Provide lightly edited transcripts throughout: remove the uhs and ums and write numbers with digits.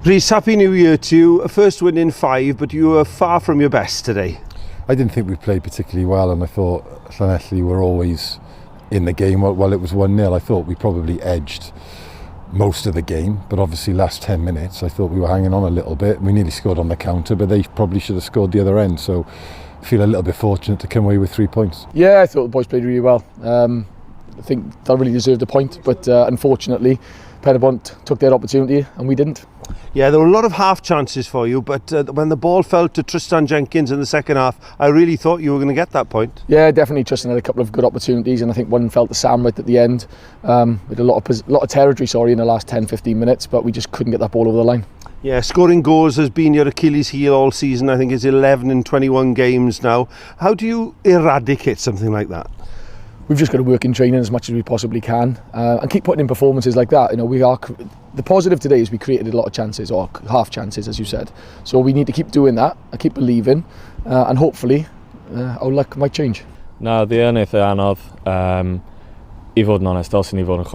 Rhys, Happy New Year to you. A first win in 5, but you were far from your best today. I didn't think we played particularly well, and I thought Llanelli were always in the game while it was 1-0. I thought we probably edged most of the game, but obviously last 10 minutes I thought we were hanging on a little bit. We nearly scored on the counter, but they probably should have scored the other end, so I feel a little bit fortunate to come away with 3 points. Yeah, I thought the boys played really well. I think they really deserved a point, but unfortunately Pen-y-bont took their opportunity and we didn't. Yeah, there were a lot of half chances for you, but when the ball fell to Tristan Jenkins in the second half, I really thought you were going to get that point. Yeah, definitely. Tristan had a couple of good opportunities, and I think one fell to Sam right at the end. With a lot of territory, in the last 10-15 minutes, but we just couldn't get that ball over the line. Yeah, scoring goals has been your Achilles heel all season. I think it's 11 in 21 games now. How do you eradicate something like that? We've just got to work in training as much as we possibly can, and keep putting in performances like that. You know, the positive today is we created a lot of chances, or half chances, as you said. So we need to keep doing that and keep believing, and hopefully our luck might change. Na, the unig y anodd, I fod yn onest, os ni fod yn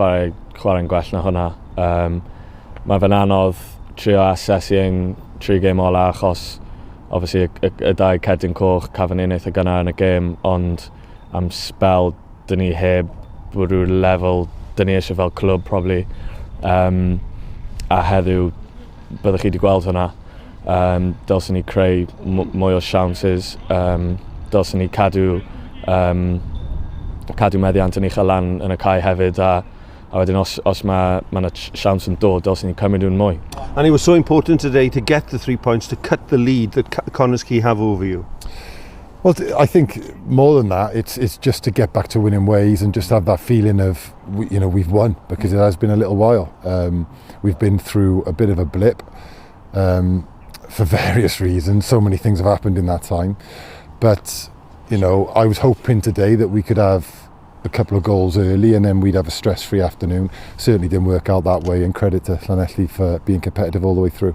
chwarae'n gwell na hwnna. Mae fe'n anodd trio asesu yn 3 gêm ola, achos obviously y 2 cerdyn coch cafon ni'n eitha gynnar yn y gêm, ond am spel dyn ni heb bod rhyw lefel dyn ni eisiau fel clwb probably, a heddiw byddwch chi wedi gweld hwnna. Dylsyn ni creu mwy o chances, dylsyn ni cadw meddiant yn uchel lan yn y cae hefyd, a wedyn os mae yna siawns yn dod, dylsyn ni cymryd nhw'n mwy. And it was so important today to get the 3 points, to cut the lead that Connors Key have over you. Well, I think more than that, it's just to get back to winning ways and just have that feeling of, we've won, because it has been a little while. We've been through a bit of a blip for various reasons. So many things have happened in that time. But, I was hoping today that we could have a couple of goals early and then we'd have a stress-free afternoon. Certainly didn't work out that way, and credit to Llanelli for being competitive all the way through.